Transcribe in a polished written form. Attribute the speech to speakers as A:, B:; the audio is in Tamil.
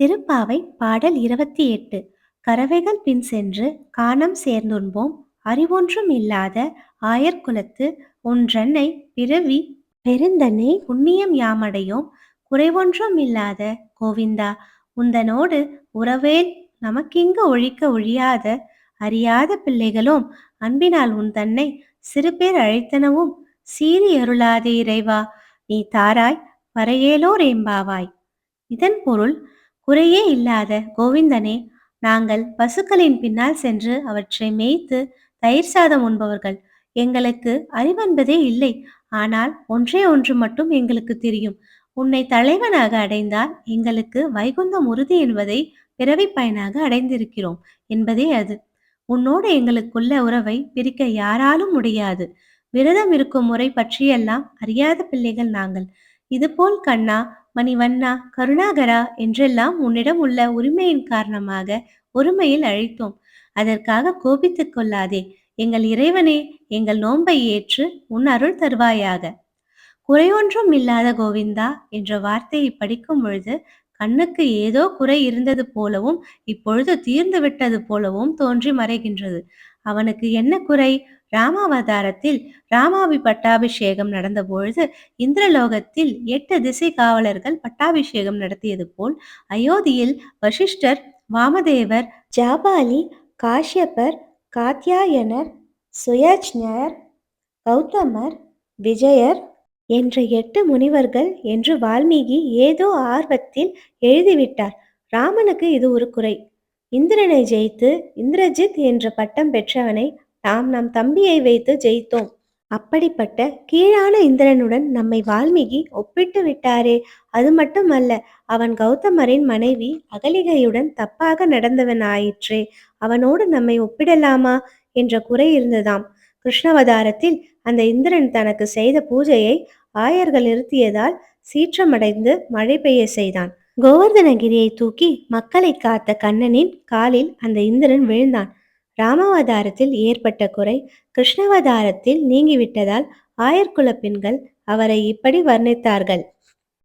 A: திருப்பாவை பாடல் 28. கறவைகள் பின் சென்று கானம் சேர்ந்துண்போம் அறிவொன்றும் இல்லாத ஆயர்குலத்து ஒன்றன்னை பிறவி பெருந்தன்னை புண்ணியம் யாமடையோம் குறைவொன்றும் இல்லாத கோவிந்தா உந்தனோடு உறவேல் நமக்கிங்கு ஒழிக்க ஒழியாத அறியாத பிள்ளைகளோம் அன்பினால் உன் தன்னை சிறுபேர் அழைத்தனவும் சீறி அருளாதே இறைவா நீ தாராய் வரையேலோர் ஏம்பாவாய். இதன் பொருள், குறையே இல்லாத கோவிந்தனே, நாங்கள் பசுக்களின் பின்னால் சென்று அவற்றை மேய்த்து தயிர் சாதம் உண்பவர்கள். எங்களுக்கு அறிவென்பதே இல்லை. ஆனால் ஒன்றே ஒன்று மட்டும் எங்களுக்கு தெரியும். உன்னை தலைவனாக அடைந்தால் எங்களுக்கு வைகுந்தம் உறுதி என்பதை பிறவிப் பயனாக அடைந்திருக்கிறோம் என்பதே அது. உன்னோடு எங்களுக்குள்ள உறவை பிரிக்க யாராலும் முடியாது. விரதம் இருக்கும் முறை பற்றியெல்லாம் அறியாத பிள்ளைகள் நாங்கள். இதுபோல் கண்ணா, மணிவண்ணா, கருணாகரா என்றெல்லாம் உன்னிடம் உள்ள உரிமையின் காரணமாக ஒருமையில் அழைத்தோம். அதற்காக கோபித்துக் கொள்ளாதே. எங்கள் இறைவனே, எங்கள் நோன்பை ஏற்று உன் அருள் தருவாயாக. குறையொன்றும் இல்லாத கோவிந்தா என்ற வார்த்தையை படிக்கும் பொழுது கண்ணுக்கு ஏதோ குறை இருந்தது போலவும் இப்பொழுது தீர்ந்து விட்டது போலவும் தோன்றி மறைகின்றது. அவனுக்கு என்ன குறை? ராமாவதாரத்தில் ராமாவி பட்டாபிஷேகம் நடந்த பொழுது இந்திரலோகத்தில் 8 திசை காவலர்கள் பட்டாபிஷேகம் நடத்தியது போல் அயோத்தியில் வசிஷ்டர், வாமதேவர், ஜாபாலி, காஷ்யபர், காத்யாயனர், சுயஜ்ஞர், கௌதமர், விஜயர் என்ற 8 முனிவர்கள் என்று வால்மீகி ஏதோ ஆர்வத்தில் எழுதிவிட்டார். ராமனுக்கு இது ஒரு குறை. இந்திரனை ஜெயித்து இந்திரஜித் என்ற பட்டம் பெற்றவனை நாம் நம் தம்பியை வைத்து ஜெயித்தோம். அப்படிப்பட்ட கீழான இந்திரனுடன் நம்மை வால்மீகி ஒப்பிட்டு விட்டாரே. அது மட்டுமல்ல, அவன் கௌதமரின் மனைவி அகலிகையுடன் தப்பாக நடந்தவன் ஆயிற்றே. அவனோடு நம்மை ஒப்பிடலாமா என்ற குறை இருந்ததாம். கிருஷ்ணவதாரத்தில் அந்த இந்திரன் தனக்கு செய்த பூஜையை ஆயர்கள் நிறுத்தியதால் சீற்றமடைந்து மழை பெய்ய செய்தான். கோவர்தனகிரியை தூக்கி மக்களை காத்த கண்ணனின் காலில் அந்த இந்திரன் விழுந்தான். ராமாவதாரத்தில் ஏற்பட்ட குறை கிருஷ்ணவதாரத்தில் நீங்கிவிட்டதால் ஆயர்குல பெண்கள் அவரை இப்படி வர்ணித்தார்கள்.